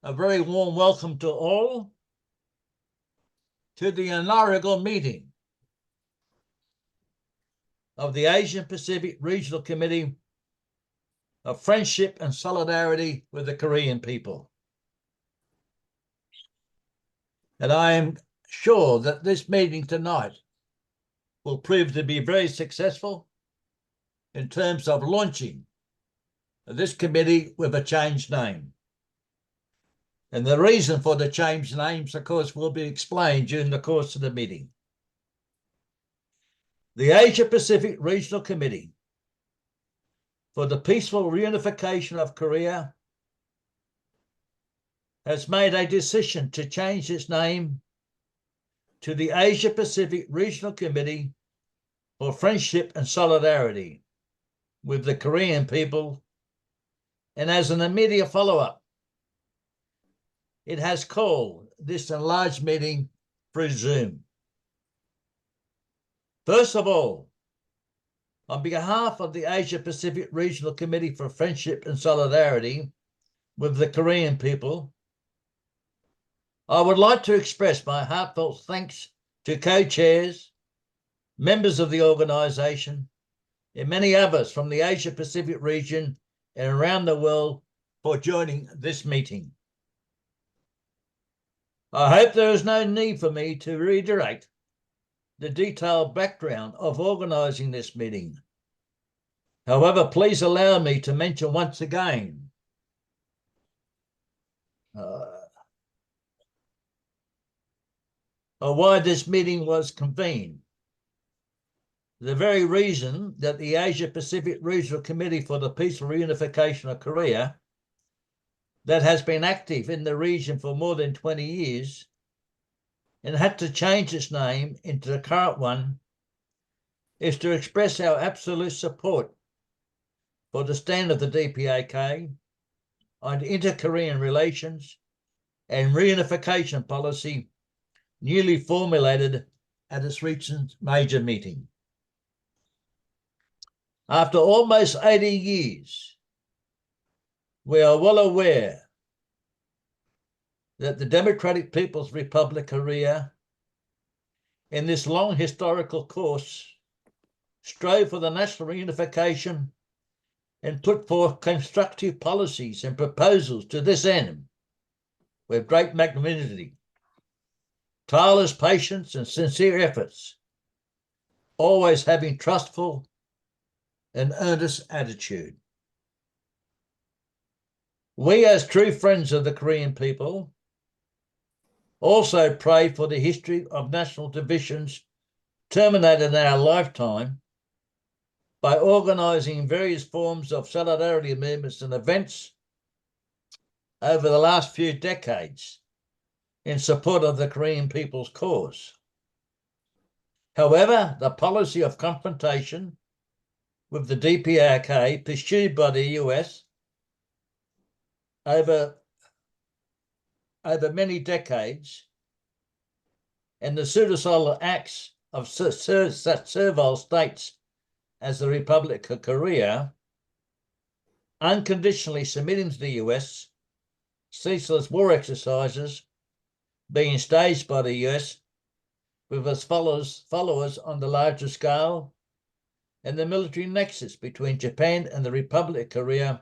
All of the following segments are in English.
A very warm welcome to all to the inaugural meeting of the Asian Pacific Regional Committee of Friendship and Solidarity with the Korean people. And I am sure that this meeting tonight will prove to be very successful in terms of launching this committee with a changed name. And the reason for the changed names, of course, will be explained during the course of the meeting. The Asia Pacific Regional Committee for the Peaceful Reunification of Korea has made a decision to change its name to the Asia Pacific Regional Committee for Friendship and Solidarity with the Korean people, and as an immediate follow-up, it has called this enlarged meeting through Zoom. First of all, on behalf of the Asia Pacific Regional Committee for Friendship and Solidarity with the Korean people, I would like to express my heartfelt thanks to co-chairs, members of the organisation, and many others from the Asia Pacific region and around the world for joining this meeting. I hope there is no need for me to reiterate the detailed background of organising this meeting. However, please allow me to mention once again why this meeting was convened. The very reason that the Asia Pacific Regional Committee for the Peaceful Reunification of Korea, that has been active in the region for more than 20 years and had to change its name into the current one, is to express our absolute support for the stand of the DPRK on inter-Korean relations and reunification policy newly formulated at its recent major meeting. After almost 80 years, we are well aware that the Democratic People's Republic of Korea, in this long historical course, strove for the national reunification and put forth constructive policies and proposals to this end with great magnanimity, tireless patience and sincere efforts, always having trustful and earnest attitude. We, as true friends of the Korean people, also pray for the history of national divisions terminated in our lifetime by organising various forms of solidarity movements and events over the last few decades in support of the Korean people's cause. However, the policy of confrontation with the DPRK pursued by the US over many decades, and the suicidal acts of such servile states as the Republic of Korea, unconditionally submitting to the US, ceaseless war exercises being staged by the US with its followers on the larger scale, and the military nexus between Japan and the Republic of Korea,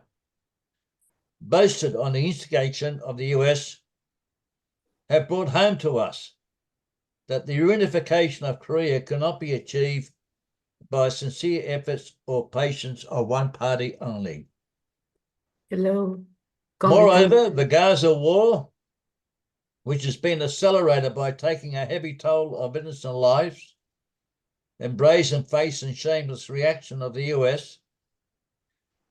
boasted on the instigation of the US, have brought home to us that the reunification of Korea cannot be achieved by sincere efforts or patience of one party only. Hello. Moreover, the Gaza war, which has been accelerated by taking a heavy toll of innocent lives, and brazen-faced and shameless reaction of the US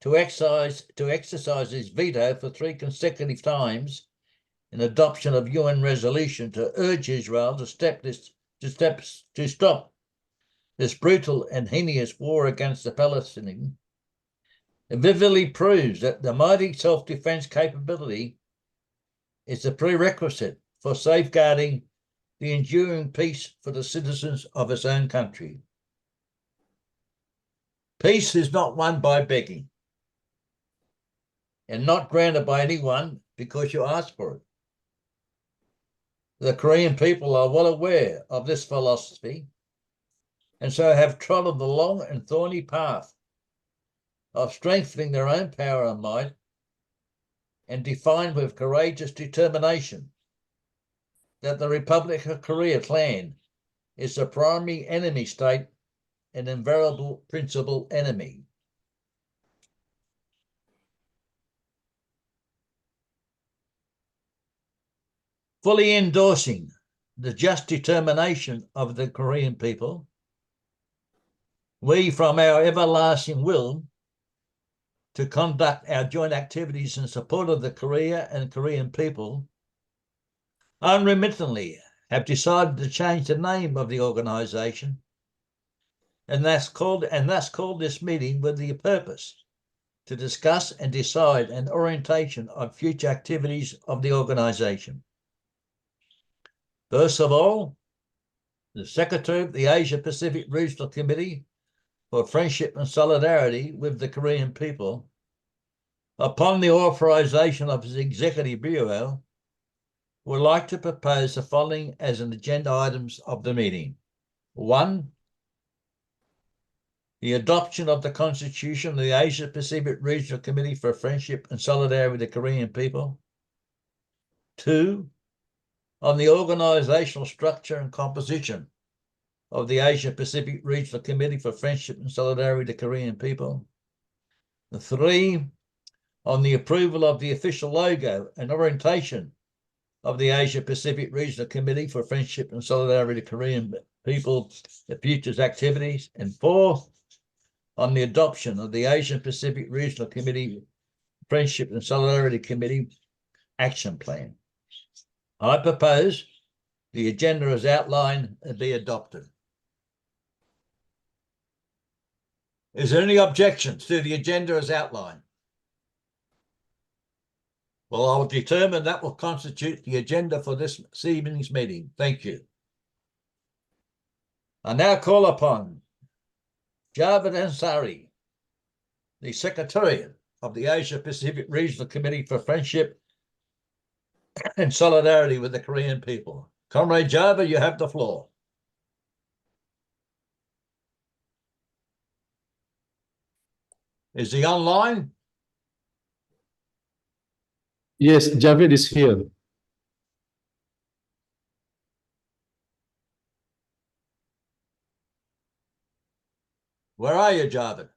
to exercise its veto for 3 consecutive times in adoption of UN resolution to urge Israel to stop this brutal and heinous war against the Palestinians, it vividly proves that the mighty self-defense capability is the prerequisite for safeguarding the enduring peace for the citizens of its own country. Peace is not won by begging and not granted by anyone because you asked for it. The Korean people are well aware of this philosophy and so have trodden the long and thorny path of strengthening their own power and might and defined with courageous determination that the Republic of Korea clan is the primary enemy state, an invariable principal enemy. Fully endorsing the just determination of the Korean people, we, from our everlasting will to conduct our joint activities in support of the Korea and Korean people, unremittingly have decided to change the name of the organisation and thus called this meeting with the purpose to discuss and decide an orientation of future activities of the organisation. First of all, the Secretary of the Asia Pacific Regional Committee for Friendship and Solidarity with the Korean people, upon the authorization of his Executive Bureau, would like to propose the following as an agenda items of the meeting. 1, the adoption of the Constitution of the Asia Pacific Regional Committee for Friendship and Solidarity with the Korean people. 2, on the organizational structure and composition of the Asia Pacific Regional Committee for Friendship and Solidarity with the Korean people. 3, on the approval of the official logo and orientation of the Asia Pacific Regional Committee for Friendship and Solidarity with the Korean people, the future's activities. And 4, on the adoption of the Asian Pacific Regional Committee Friendship and Solidarity Committee Action Plan. I propose the agenda as outlined be adopted. Is there any objections to the agenda as outlined? Well, I'll determine that will constitute the agenda for this evening's meeting. Thank you. I now call upon Javed Ansari, the Secretariat of the Asia Pacific Regional Committee for Friendship and Solidarity with the Korean people. Comrade Javed, you have the floor. Is he online? Yes, Javed is here. Where are you, Javed?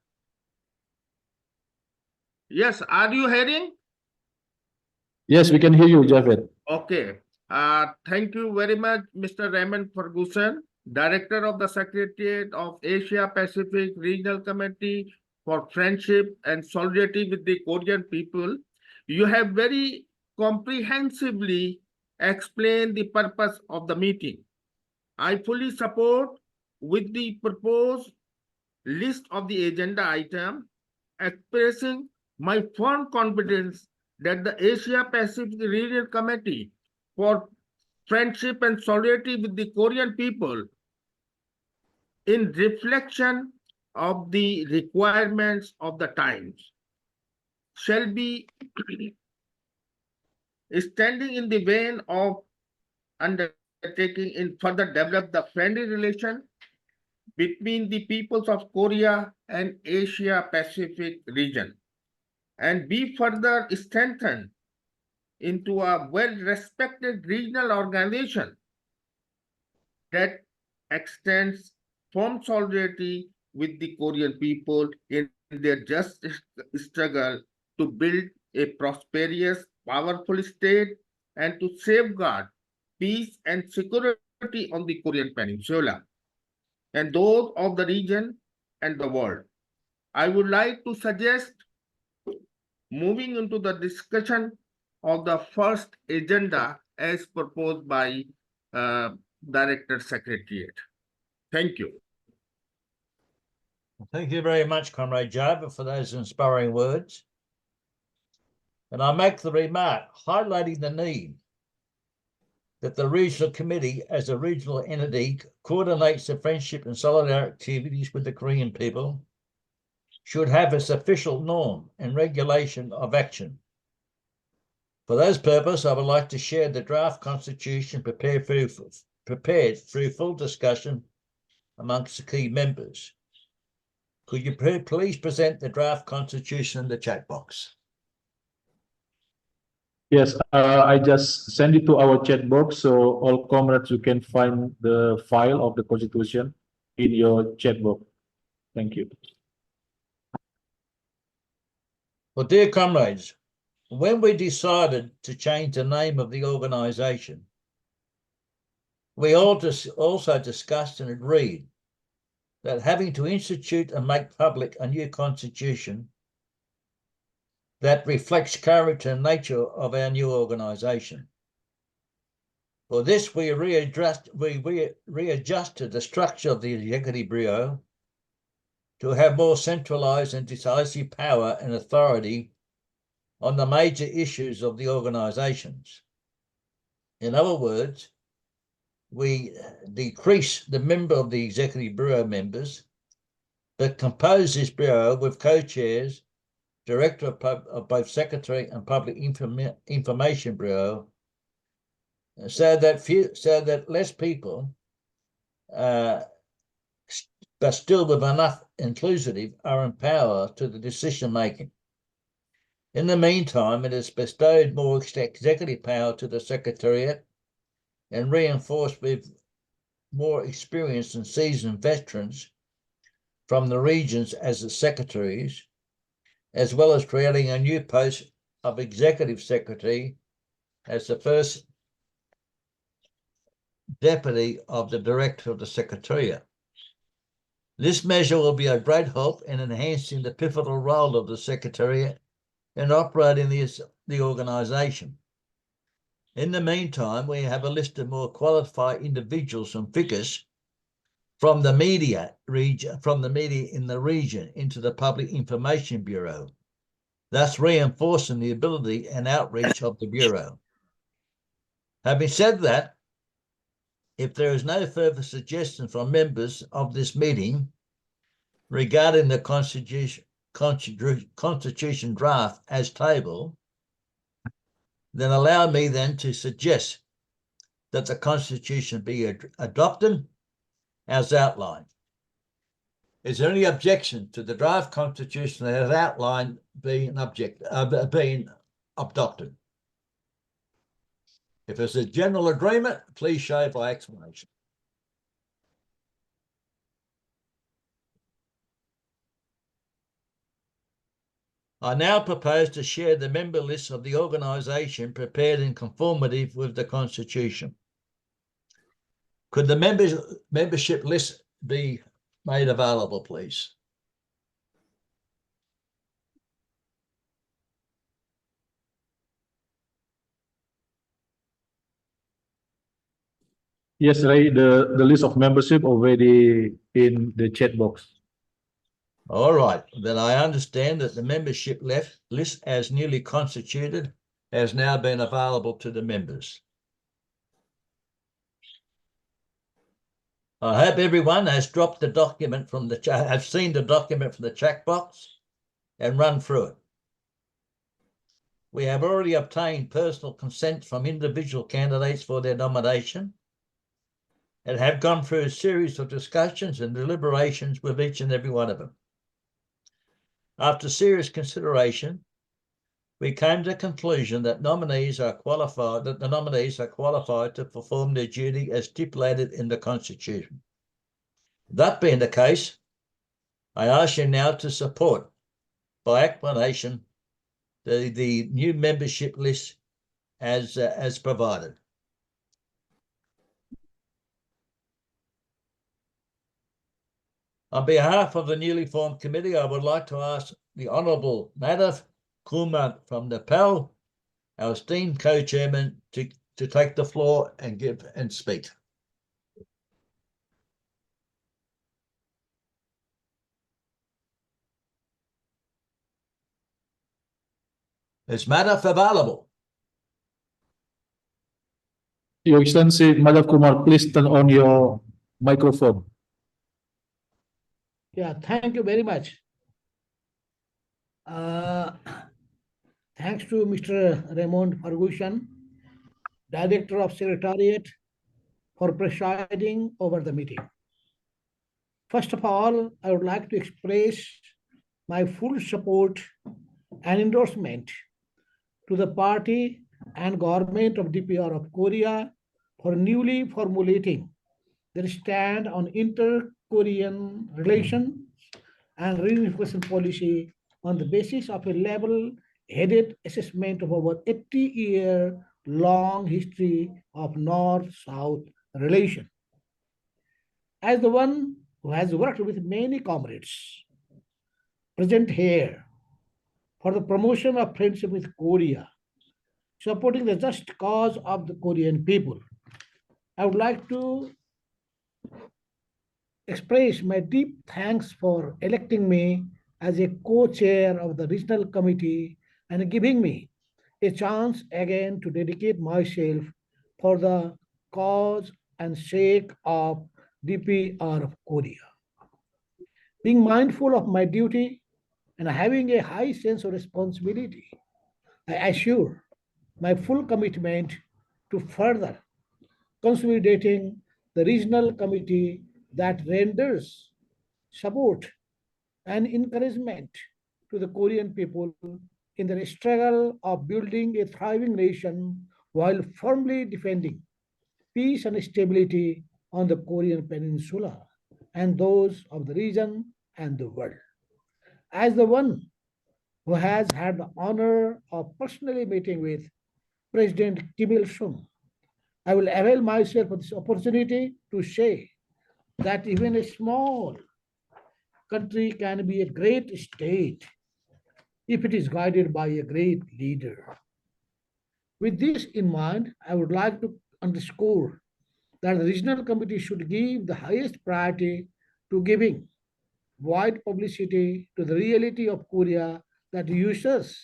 Yes, are you hearing? Yes, we can hear you, Javed. Okay. Thank you very much, Mr. Raymond Ferguson, Director of the Secretariat of Asia Pacific Regional Committee for Friendship and Solidarity with the Korean people. You have very comprehensively explained the purpose of the meeting. I fully support with the proposed list of the agenda item, expressing my firm confidence that the Asia Pacific Regional Committee for Friendship and Solidarity with the Korean people, in reflection of the requirements of the times, shall be standing in the vein of undertaking in further develop the friendly relation between the peoples of Korea and Asia Pacific region, and be further strengthened into a well-respected regional organization that extends firm solidarity with the Korean people in their just struggle to build a prosperous, powerful state and to safeguard peace and security on the Korean Peninsula and those of the region and the world. I would like to suggest moving into the discussion of the first agenda as proposed by Director Secretariat. Thank you. Thank you very much, Comrade Javed, for those inspiring words. And I make the remark highlighting the need that the regional committee as a regional entity coordinates the friendship and solidarity activities with the Korean people, should have its official norm and regulation of action. For those purposes, I would like to share the draft constitution prepared through full discussion amongst the key members. Could you please present the draft constitution in the chat box? Yes, I just send it to our chat box, so all comrades, you can find the file of the constitution in your chat box. Thank you. Well, dear comrades, when we decided to change the name of the organisation, we also discussed and agreed that having to institute and make public a new constitution that reflects character and nature of our new organisation. For this, we readjusted the structure of the Executive Bureau to have more centralised and decisive power and authority on the major issues of the organisations. In other words, we decrease the number of the Executive Bureau members, but compose this Bureau with co-chairs, Director of both Secretary and Public Information Bureau, so that less people, but still with enough inclusive, are empowered to the decision making. In the meantime, it has bestowed more executive power to the Secretariat and reinforced with more experienced and seasoned veterans from the regions as the secretaries, as well as creating a new post of Executive Secretary as the first deputy of the Director of the Secretariat. This measure will be a great help in enhancing the pivotal role of the Secretariat in operating the organisation. In the meantime, we have a list of more qualified individuals and figures from the media in the region into the Public Information Bureau, thus reinforcing the ability and outreach of the Bureau. Having said that, if there is no further suggestion from members of this meeting regarding the Constitution draft as tabled, then allow me then to suggest that the Constitution be adopted as outlined. Is there any objection to the draft Constitution as outlined being adopted? If there's a general agreement, please show by exclamation. I now propose to share the member list of the organisation prepared in conformity with the Constitution. Could the membership list be made available, please? Yes, Ray, the list of membership already in the chat box. All right, then I understand that the membership list as newly constituted has now been available to the members. I hope everyone has dropped the document from the chat, have seen the document from the chat box and run through it. We have already obtained personal consent from individual candidates for their nomination and have gone through a series of discussions and deliberations with each and every one of them. After serious consideration, we came to the conclusion that the nominees are qualified to perform their duty as stipulated in the Constitution. That being the case, I ask you now to support, by acclamation, the new membership list as provided. On behalf of the newly formed committee, I would like to ask the Honourable Madhav Kumar from Nepal, our esteemed co-chairman, to take the floor and speak. Is Madhav available? Your Excellency, Madhav Kumar, please turn on your microphone. Yeah, thank you very much. Thanks to Mr. Raymond Ferguson, Director of Secretariat, for presiding over the meeting. First of all, I would like to express my full support and endorsement to the party and government of DPR of Korea for newly formulating their stand on inter-Korean relations and reunification policy on the basis of a level-headed assessment of our 80-year-long history of North-South relation. As the one who has worked with many comrades present here for the promotion of friendship with Korea, supporting the just cause of the Korean people, I would like to express my deep thanks for electing me as a co-chair of the regional committee and giving me a chance again to dedicate myself for the cause and sake of DPR of Korea. Being mindful of my duty and having a high sense of responsibility, I assure my full commitment to further consolidating the regional committee that renders support and encouragement to the Korean people in their struggle of building a thriving nation while firmly defending peace and stability on the Korean Peninsula and those of the region and the world. As the one who has had the honor of personally meeting with President Kim Il-sung, I will avail myself of this opportunity to say that even a small country can be a great state if it is guided by a great leader. With this in mind, I would like to underscore that the regional committee should give the highest priority to giving wide publicity to the reality of Korea that ushers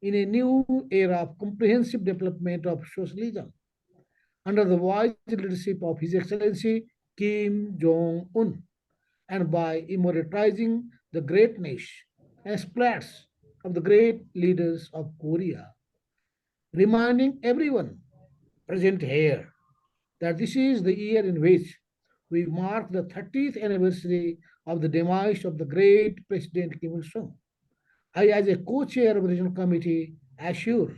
in a new era of comprehensive development of socialism under the wise leadership of His Excellency Kim Jong-un and by immortalizing the greatness and splats of the great leaders of Korea, reminding everyone present here that this is the year in which we mark the 30th anniversary of the demise of the great President Kim Il-sung. I, as a co-chair of the regional committee, assure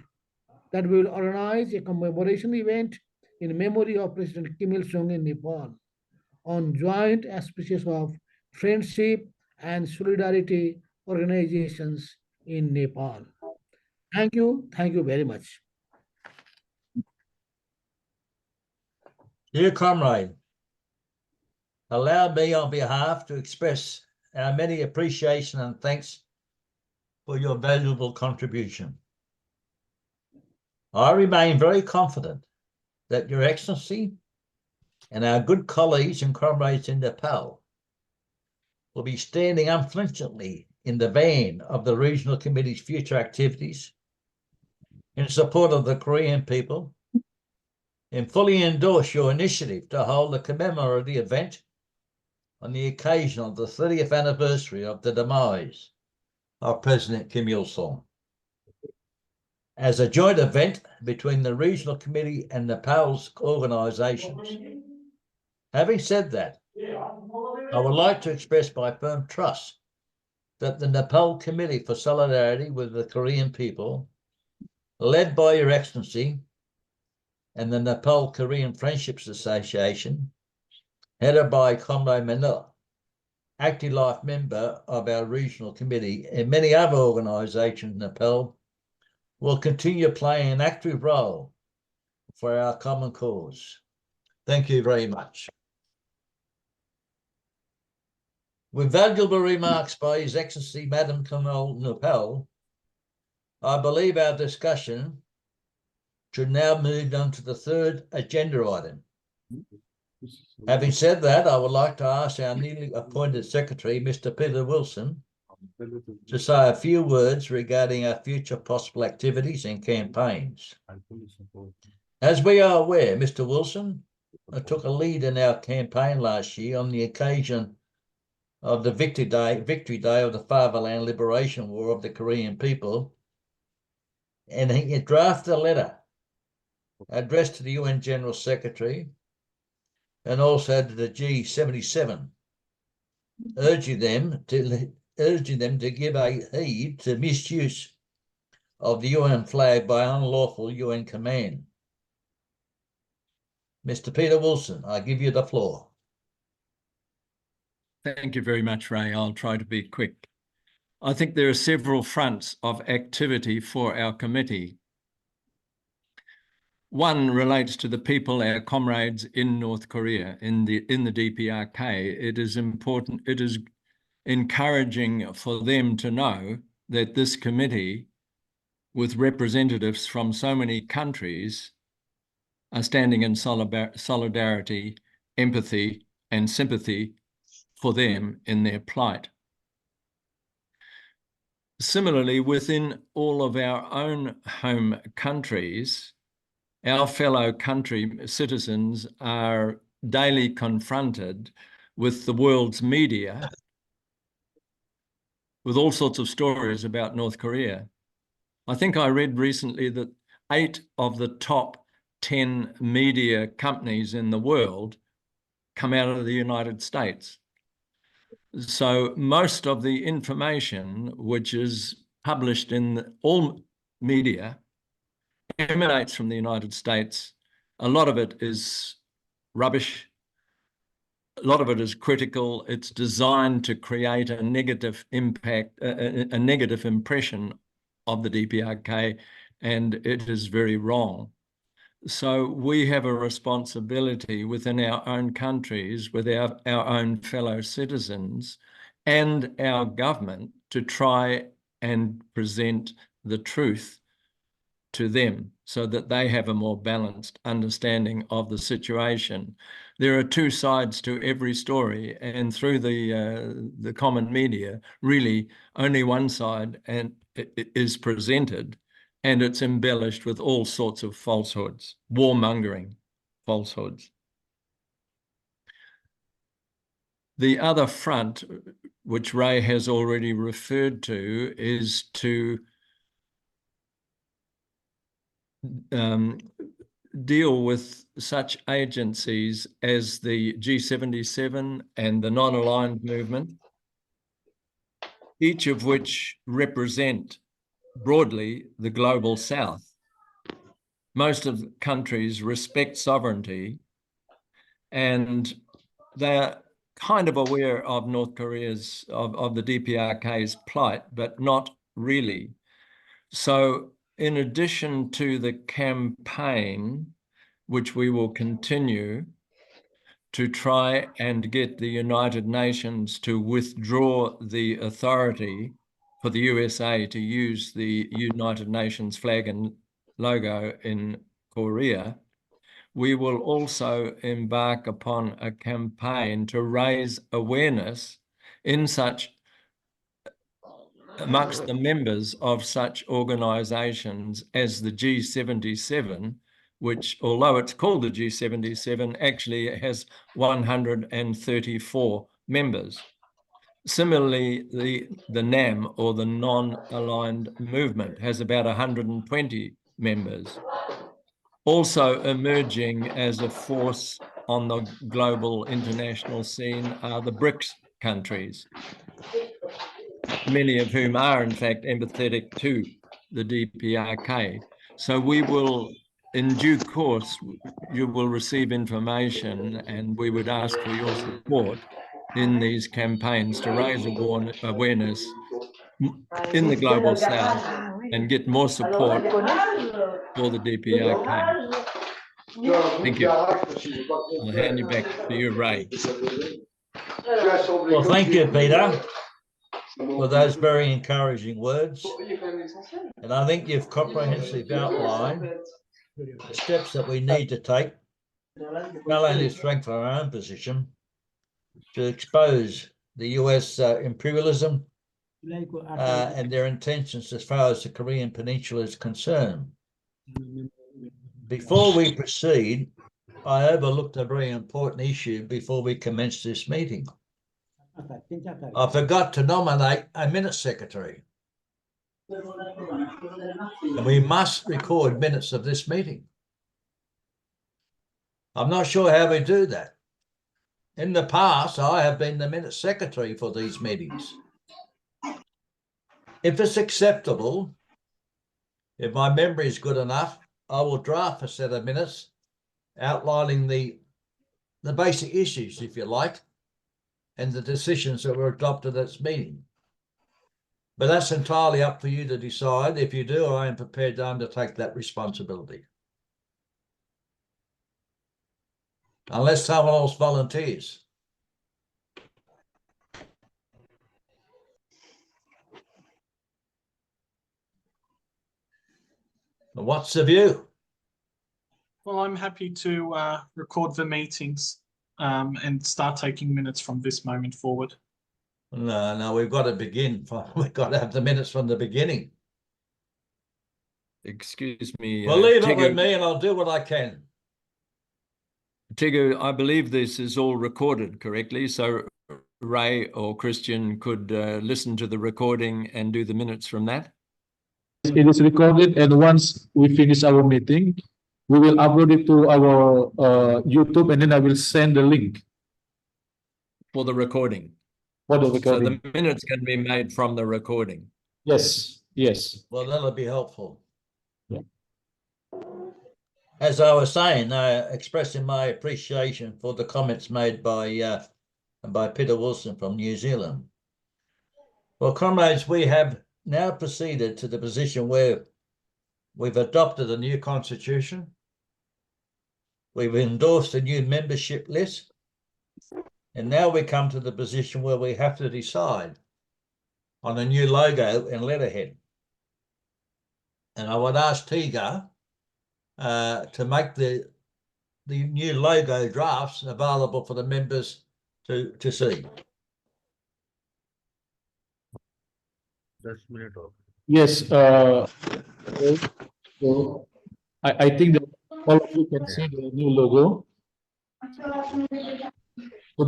that we will organize a commemoration event in memory of President Kim Il-sung in Nepal on joint auspices of friendship and solidarity organizations in Nepal. Thank you very much. Dear comrade, allow me on behalf to express our many appreciation and thanks for your valuable contribution. I remain very confident that Your Excellency and our good colleagues and comrades in Nepal will be standing unflinchingly in the van of the Regional Committee's future activities in support of the Korean people and fully endorse your initiative to hold a commemorative event on the occasion of the 30th anniversary of the demise of President Kim Il-sung as a joint event between the Regional Committee and Nepal's organizations. Having said that, I would like to express my firm trust that the Nepal Committee for Solidarity with the Korean people, led by Your Excellency and the Nepal Korean Friendships Association, headed by Comrade Manila, active life member of our regional committee, and many other organizations in Nepal, will continue playing an active role for our common cause. Thank you very much. With valuable remarks by His Excellency Madam Kamal Nepal, I believe our discussion should now move on to the third agenda item. Having said that, I would like to ask our newly appointed Secretary, Mr. Peter Wilson, to say a few words regarding our future possible activities and campaigns. As we are aware, Mr. Wilson took a lead in our campaign last year on the occasion of the Victory Day of the Fatherland Liberation War of the Korean people, and he drafted a letter addressed to the UN General Secretary and also to the G77, urging them to give a heed to misuse of the UN flag by unlawful UN command. Mr. Peter Wilson, I give you the floor. Thank you very much, Ray. I'll try to be quick. I think there are several fronts of activity for our committee. One relates to the people, our comrades in North Korea, in the DPRK. It is important, it is encouraging for them to know that this committee, with representatives from so many countries, are standing in solidarity, empathy, and sympathy for them in their plight. Similarly, within all of our own home countries, our fellow country citizens are daily confronted with the world's media, with all sorts of stories about North Korea. I think I read recently that 8 of the top 10 media companies in the world come out of the United States. So most of the information which is published in all media emanates from the United States. A lot of it is rubbish. A lot of it is critical. It's designed to create a negative impact, a negative impression of the DPRK, and it is very wrong. So we have a responsibility within our own countries, with our own fellow citizens and our government, to try and present the truth to them so that they have a more balanced understanding of the situation. There are 2 sides to every story, and through the common media, really only one side is presented, and it's embellished with all sorts of falsehoods, warmongering falsehoods. The other front, which Ray has already referred to, is to deal with such agencies as the G77 and the non-aligned movement, each of which represent broadly the global South. Most of the countries respect sovereignty, and they're kind of aware of North Korea's, of the DPRK's plight, but not really. So in addition to the campaign, which we will continue to try and get the United Nations to withdraw the authority for the USA to use the United Nations flag and logo in Korea, we will also embark upon a campaign to raise awareness amongst the members of such organizations as the G77, which, although it's called the G77, actually has 134 members. Similarly, the NAM, or the non-aligned movement, has about 120 members. Also emerging as a force on the global international scene are the BRICS countries, many of whom are in fact empathetic to the DPRK. So we will, in due course, you will receive information, and we would ask for your support in these campaigns to raise awareness in the global South and get more support for the DPRK. Thank you. I'll hand you back to you, Ray. Well, thank you, Peter, for those very encouraging words. And I think you've comprehensively outlined the steps that we need to take, not only to strengthen our own position, to expose the US imperialism and their intentions as far as the Korean Peninsula is concerned. Before we proceed, I overlooked a very important issue before we commenced this meeting. I forgot to nominate a minute secretary. And we must record minutes of this meeting. I'm not sure how we do that. In the past, I have been the minute secretary for these meetings. If it's acceptable, if my memory is good enough, I will draft a set of minutes outlining the basic issues, if you like, and the decisions that were adopted at this meeting. But that's entirely up for you to decide. If you do, I am prepared to undertake that responsibility. Unless someone else volunteers. What's the view? Well, I'm happy to record the meetings and start taking minutes from this moment forward. No, we've got to begin. We've got to have the minutes from the beginning. Excuse me. Well, leave it Tigger, with me and I'll do what I can. Tigger, I believe this is all recorded correctly, so Ray or Christian could listen to the recording and do the minutes from that. It is recorded, and once we finish our meeting, we will upload it to our YouTube, and then I will send the link For the recording. for the So recording. the minutes can be made from the recording. Yes, yes. Well, that'll be helpful. Yeah. As I was saying, expressing my appreciation for the comments made by Peter Wilson from New Zealand. Well, comrades, we have now proceeded to the position where we've adopted a new constitution. We've endorsed a new membership list. And now we come to the position where we have to decide on a new logo and letterhead. And I would ask Tiga to make the new logo drafts available for the members to see. Yes, so I think that all of you can see the new logo. So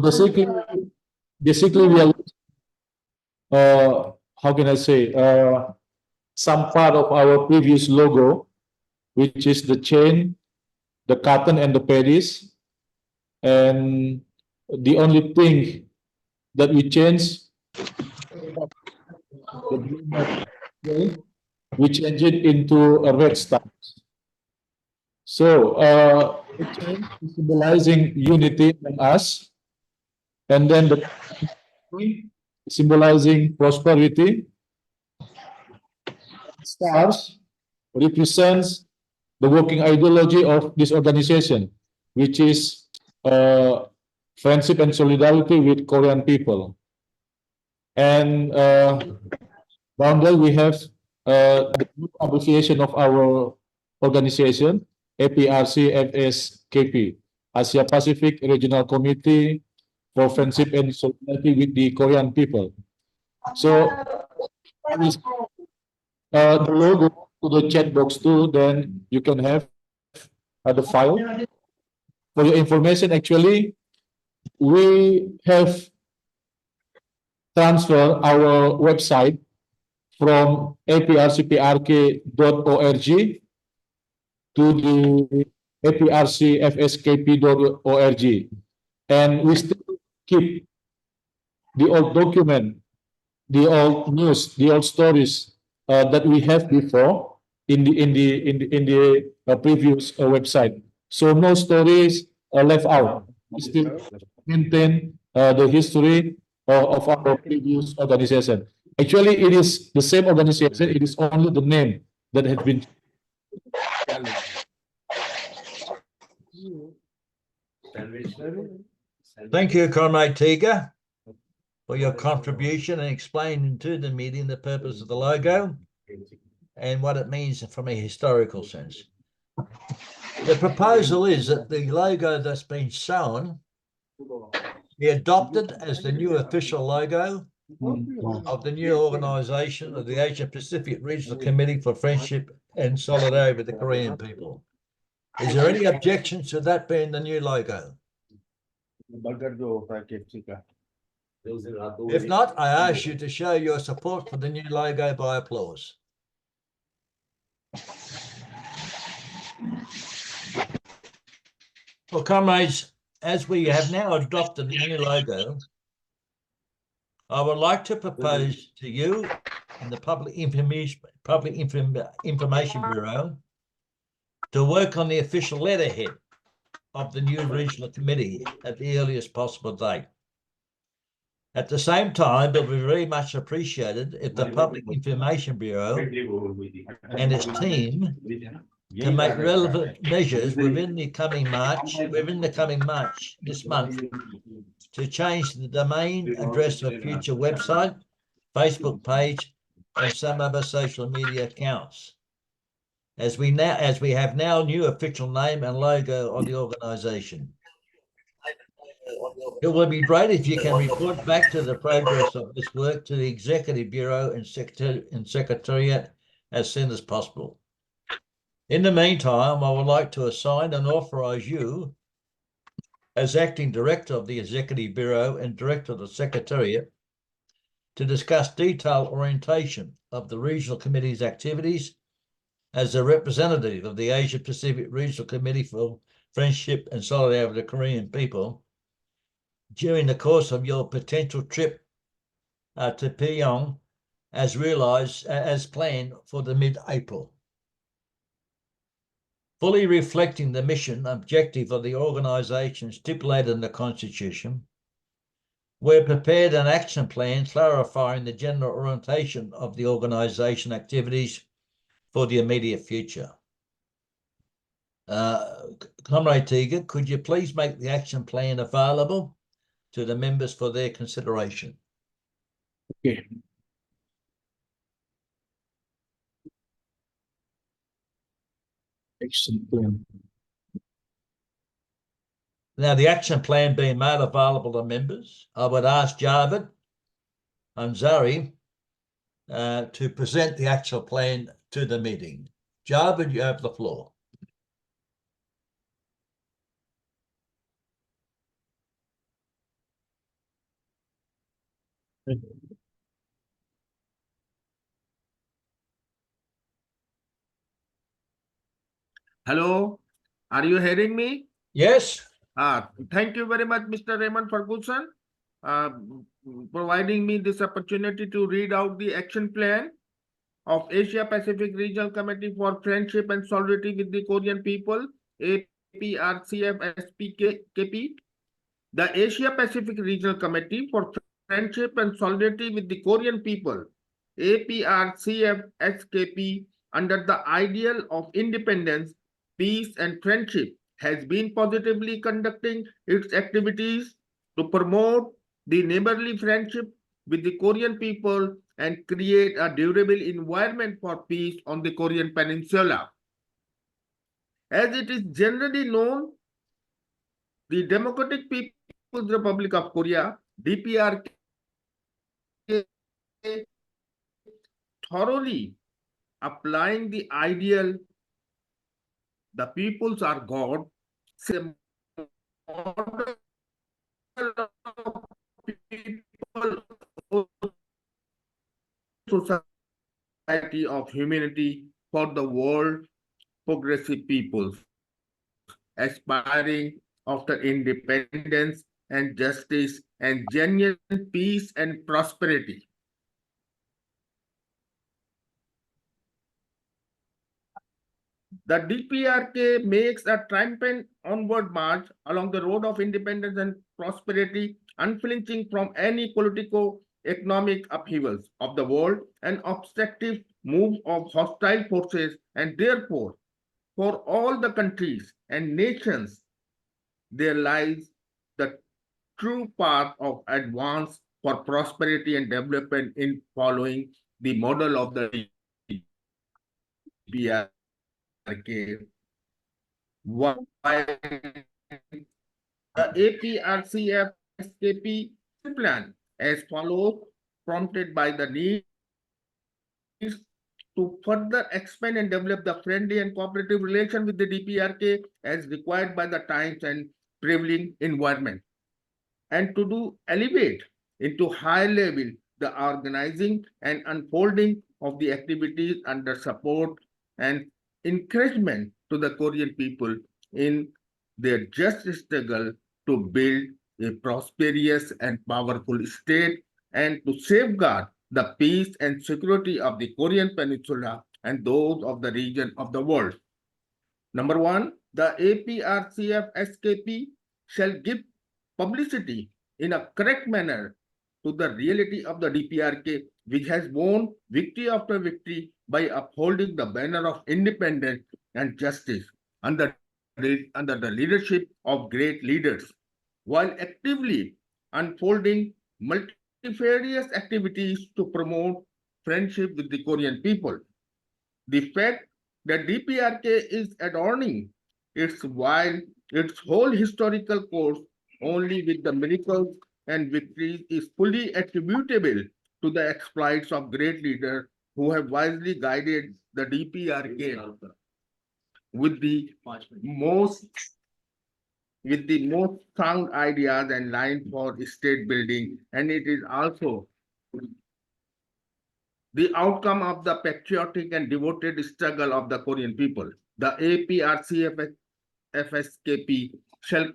basically we are, how can I say, some part of our previous logo, which is the chain, the cotton and the paddies. And the only thing that we changed, we changed it into a red star. So the chain is symbolizing unity among us, and then the symbolizing prosperity. Stars represents the working ideology of this organization, which is friendship and solidarity with Korean people. And down there we have the abbreviation of our organization, APRCFSKP, Asia Pacific Regional Committee for Friendship and Solidarity with the Korean people. So the logo to the chat box too, then you can have the file. For your information, actually, we have transferred our website from aprcprk.org to the aprcfskp.org, and we still keep the old document, the old news, the old stories that we have before in the previous website. So no stories are left out. We still maintain the history of our previous organization. Actually, it is the same organization. It is only the name that has been. Thank you, Comrade Tiga, for your contribution and explaining to the meeting the purpose of the logo and what it means from a historical sense. The proposal is that the logo that's been shown be adopted as the new official logo of the new organization of the Asia Pacific Regional Committee for Friendship and Solidarity with the Korean people. Is there any objection to that being the new logo? If not, I ask you to show your support for the new logo by applause. Well, comrades, as we have now adopted the new logo, I would like to propose to you and the Public Information Bureau to work on the official letterhead of the new regional committee at the earliest possible date. At the same time, it will be very much appreciated if the Public Information Bureau and its team can make relevant measures within the coming March this month, to change the domain address of future website, Facebook page, and some other social media accounts. As we have now new official name and logo of the organization. It will be great if you can report back to the progress of this work to the Executive Bureau and Secretariat as soon as possible. In the meantime, I would like to assign and authorize you as acting director of the Executive Bureau and director of the Secretariat to discuss detailed orientation of the Regional Committee's activities as a representative of the Asia Pacific Regional Committee for Friendship and Solidarity of the Korean People during the course of your potential trip to Pyongyang as planned for the mid-April. Fully reflecting the mission objective of the organisation stipulated in the Constitution, we've prepared an action plan clarifying the general orientation of the organisation activities for the immediate future. Comrade Teager, could you please make the action plan available to the members for their consideration? Okay. Action plan. Now, the action plan being made available to members, I would ask Javed Ansari to present the actual plan to the meeting. Javed, you have the floor. Hello, are you hearing me? Yes. Thank you very much, Mr. Raymond Ferguson, providing me this opportunity to read out the action plan of Asia Pacific Regional Committee for Friendship and Solidarity with the Korean People, APRCFSKP. The Asia Pacific Regional Committee for Friendship and Solidarity with the Korean People, APRCFSKP, under the ideal of independence, peace, and friendship, has been positively conducting its activities to promote the neighborly friendship with the Korean people and create a durable environment for peace on the Korean Peninsula. As it is generally known, the Democratic People's Republic of Korea, DPRK, thoroughly applying the ideal, the peoples are God, society of humanity for the world progressive peoples, aspiring after independence and justice and genuine peace and prosperity. The DPRK makes a triumphant onward march along the road of independence and prosperity, unflinching from any politico-economic upheavals of the world and obstructive moves of hostile forces, and therefore, for all the countries and nations, there lies the true path of advance for prosperity and development in following the model of the DPRK. While the APRCFSKP plan as follows, prompted by the need to further expand and develop the friendly and cooperative relation with the DPRK as required by the times and prevailing environment, and to do elevate into high level the organizing and unfolding of the activities under support and encouragement to the Korean people in their just struggle to build a prosperous and powerful state and to safeguard the peace and security of the Korean Peninsula and those of the region of the world. Number one, the APRCFSKP shall give publicity in a correct manner to the reality of the DPRK, which has won victory after victory by upholding the banner of independence and justice under the leadership of great leaders, while actively unfolding multifarious activities to promote friendship with the Korean people. The fact that DPRK is adorning its whole historical course only with the miracles and victories is fully attributable to the exploits of great leaders who have wisely guided the DPRK with the most sound ideas and lines for state building, and it is also the outcome of the patriotic and devoted struggle of the Korean people. The APRCFSKP shall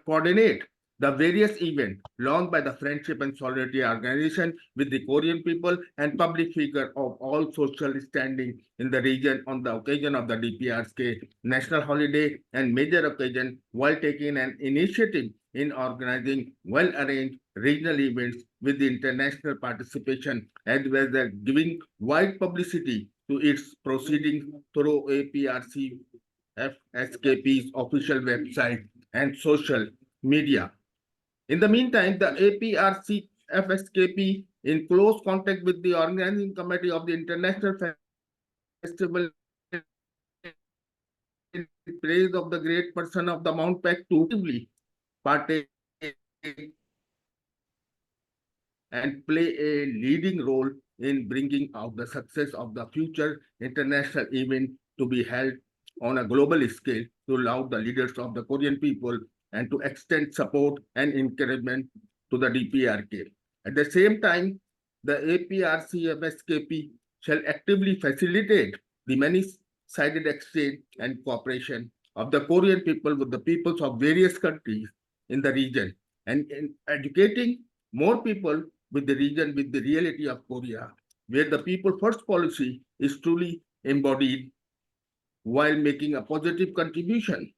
coordinate the various events launched by the Friendship and Solidarity Organization with the Korean people and public figures of all social standing in the region on the occasion of the DPRK national holiday and major occasion, while taking an initiative in organizing well-arranged regional events with the international participation, as well as giving wide publicity to its proceedings through APRCFSKP's official website and social media. In the meantime, the APRCFSKP, in close contact with the organizing committee of the International Festival in praise of the great person of the Mount Pack, to partake and play a leading role in bringing out the success of the future international event to be held on a global scale to allow the leaders of the Korean people and to extend support and encouragement to the DPRK. At the same time, the APRCFSKP shall actively facilitate the many-sided exchange and cooperation of the Korean people with the peoples of various countries in the region, and in educating more people with the region with the reality of Korea, where the people first policy is truly embodied while making a positive contribution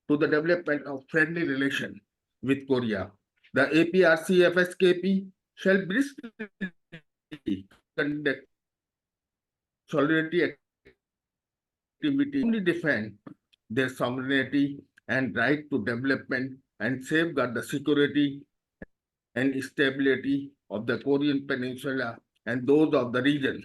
to the development of friendly relation with Korea. The APRCFSKP shall briskly conduct solidarity activity, only defend their sovereignty and right to development and safeguard the security and stability of the Korean Peninsula and those of the region.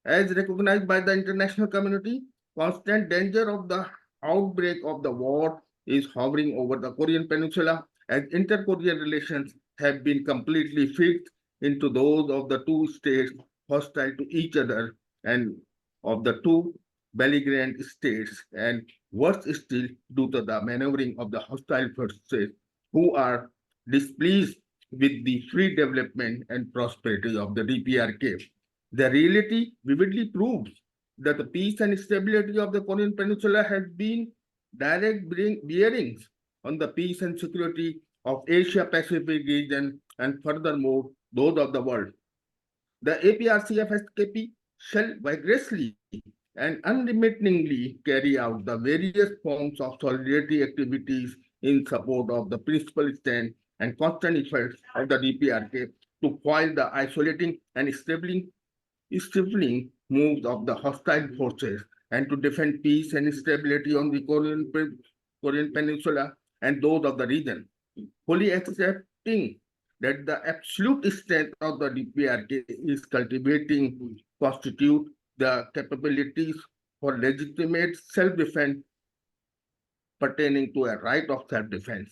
As recognized by the international community, constant danger of the outbreak of the war is hovering over the Korean Peninsula, as inter-Korean relations have been completely fixed into those of the two states hostile to each other and of the two belligerent states, and worse still, due to the maneuvering of the hostile forces who are displeased with the free development and prosperity of the DPRK. The reality vividly proves that the peace and stability of the Korean Peninsula has been direct bearings on the peace and security of Asia Pacific region and furthermore those of the world. The APRCFSKP shall vigorously and unremittingly carry out the various forms of solidarity activities in support of the principal stand and constant efforts of the DPRK to foil the isolating and stifling moves of the hostile forces and to defend peace and stability on the Korean Peninsula and those of the region, fully accepting that the absolute strength of the DPRK is constitute the capabilities for legitimate self-defense pertaining to a right of self-defense,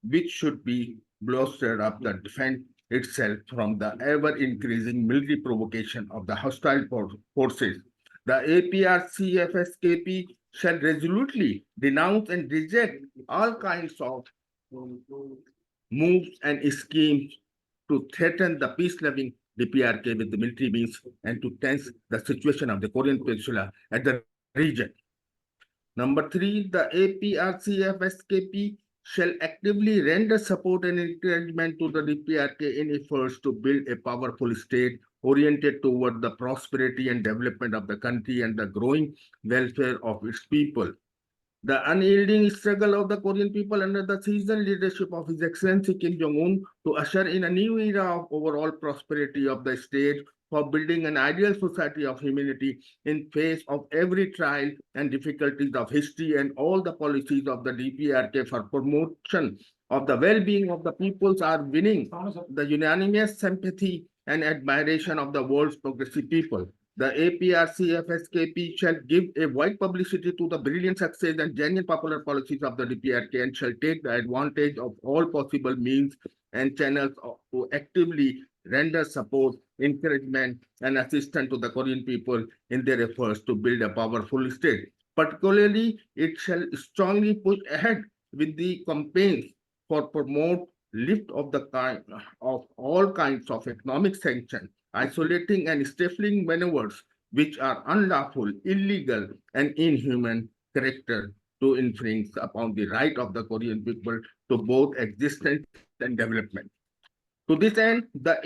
which should be bolstered up the defense itself from the ever-increasing military provocation of the hostile forces. The APRCFSKP shall resolutely denounce and reject all kinds of moves and schemes to threaten the peace-loving DPRK with the military means and to tense the situation of the Korean Peninsula and the region. Number 3, the APRCFSKP shall actively render support and encouragement to the DPRK in efforts to build a powerful state oriented toward the prosperity and development of the country and the growing welfare of its people. The unyielding struggle of the Korean people under the seasoned leadership of His Excellency Kim Jong-un to usher in a new era of overall prosperity of the state for building an ideal society of humanity in face of every trial and difficulties of history, and all the policies of the DPRK for promotion of the well-being of the peoples are winning the unanimous sympathy and admiration of the world's progressive people. The APRCFSKP shall give a wide publicity to the brilliant success and genuine popular policies of the DPRK and shall take the advantage of all possible means and channels to actively render support, encouragement, and assistance to the Korean people in their efforts to build a powerful state. Particularly, it shall strongly push ahead with the campaigns for promote lift of the kind of all kinds of economic sanctions, isolating and stifling maneuvers which are unlawful, illegal, and inhuman character to infringe upon the right of the Korean people to both existence and development. To this end, the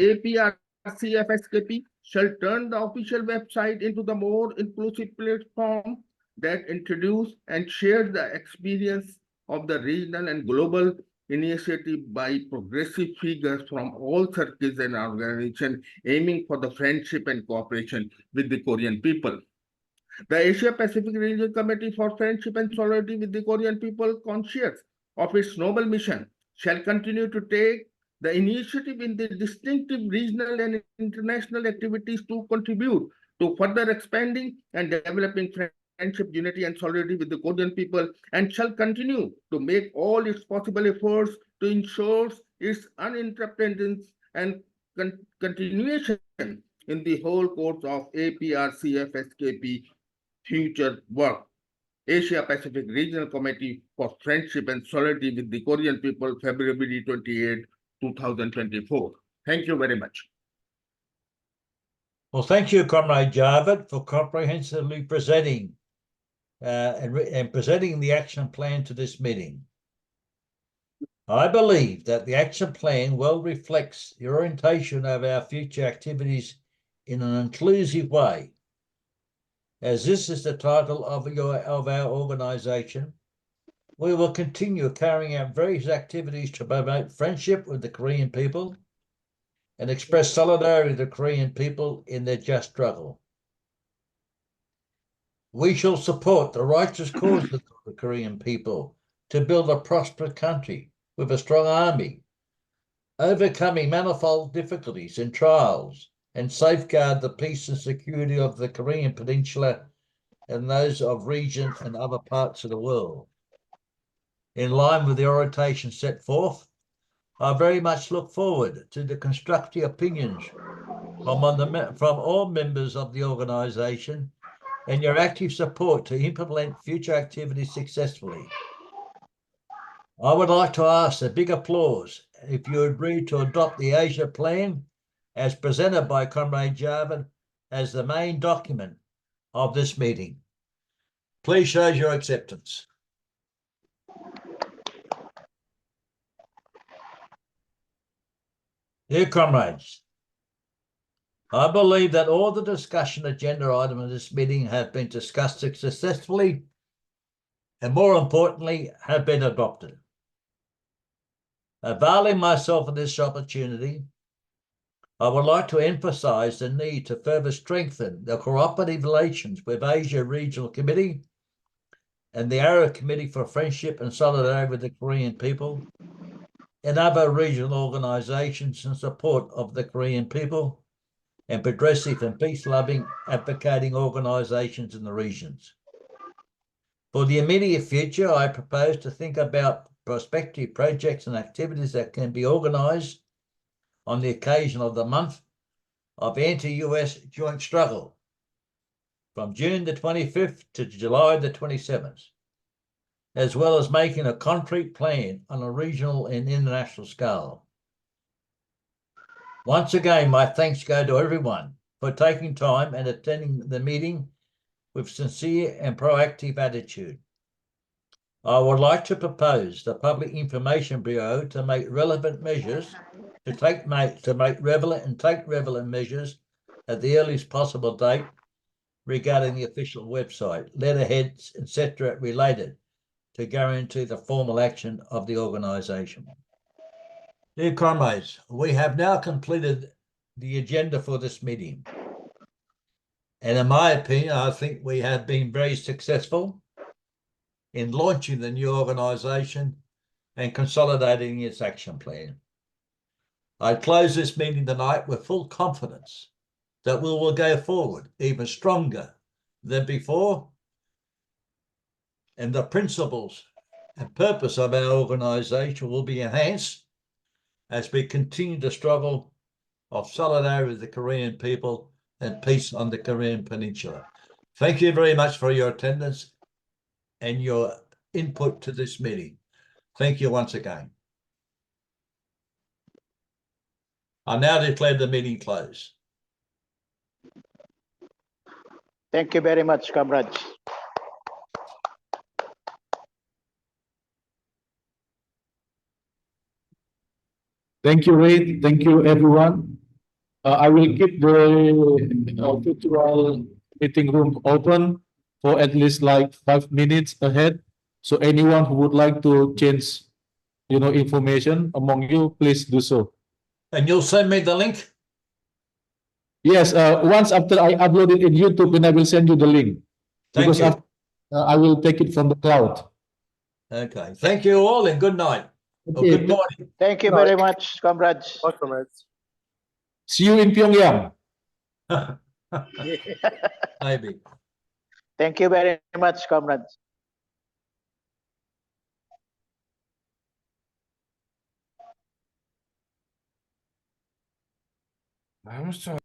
APRCFSKP shall turn the official website into the more inclusive platform that introduce and share the experience of the regional and global initiative by progressive figures from all circles and organizations aiming for the friendship and cooperation with the Korean people. The Asia Pacific Regional Committee for Friendship and Solidarity with the Korean people, conscious of its noble mission, shall continue to take the initiative in the distinctive regional and international activities to contribute to further expanding and developing friendship, unity, and solidarity with the Korean people, and shall continue to make all its possible efforts to ensure its uninterrupted and continuation in the whole course of APRCFSKP future work. Asia Pacific Regional Committee for Friendship and Solidarity with the Korean people, February 28, 2024. Thank you very much. Well, thank you, Comrade Javed, for comprehensively presenting and presenting the action plan to this meeting. I believe that the action plan well reflects the orientation of our future activities in an inclusive way. As this is the title of our organization, we will continue carrying out various activities to promote friendship with the Korean people and express solidarity with the Korean people in their just struggle. We shall support the righteous cause of the Korean people to build a prosperous country with a strong army, overcoming manifold difficulties and trials, and safeguard the peace and security of the Korean Peninsula and those of region and other parts of the world. In line with the orientation set forth, I very much look forward to the constructive opinions from all members of the organisation and your active support to implement future activities successfully. I would like to ask a big applause if you agree to adopt the Asia Plan as presented by Comrade Javed as the main document of this meeting. Please show your acceptance. Dear comrades, I believe that all the discussion agenda items of this meeting have been discussed successfully and, more importantly, have been adopted. Availing myself of this opportunity, I would like to emphasize the need to further strengthen the cooperative relations with Asia Regional Committee and the APRCFSKP Committee for Friendship and Solidarity with the Korean people and other regional organizations in support of the Korean people and progressive and peace-loving advocating organizations in the regions. For the immediate future, I propose to think about prospective projects and activities that can be organized on the occasion of the month of anti-US joint struggle from June the 25th to July the 27th, as well as making a concrete plan on a regional and international scale. Once again, my thanks go to everyone for taking time and attending the meeting with sincere and proactive attitude. I would like to propose the Public Information Bureau to make relevant measures take relevant measures at the earliest possible date regarding the official website, letterheads, etc. related to guarantee the formal action of the organisation. Dear comrades, we have now completed the agenda for this meeting. And in my opinion, I think we have been very successful in launching the new organisation and consolidating its action plan. I close this meeting tonight with full confidence that we will go forward even stronger than before, and the principles and purpose of our organisation will be enhanced as we continue the struggle of solidarity with the Korean people and peace on the Korean Peninsula. Thank you very much for your attendance and your input to this meeting. Thank you once again. I now declare the meeting closed. Thank you very much, comrades. Thank you, Ray. Thank you, everyone. I will keep the virtual meeting room open for at least like 5 minutes ahead. So anyone who would like to change, information among you, please do so. And you'll send me the link? Yes, once after I upload it in YouTube, and I will send you the link. Thank Because you. after, I will take it from the cloud. Okay. Thank you all and good night. Or Okay. good morning. Thank you very much, comrades. See you in Pyongyang. Maybe. Thank you very much, comrades. I'm sorry.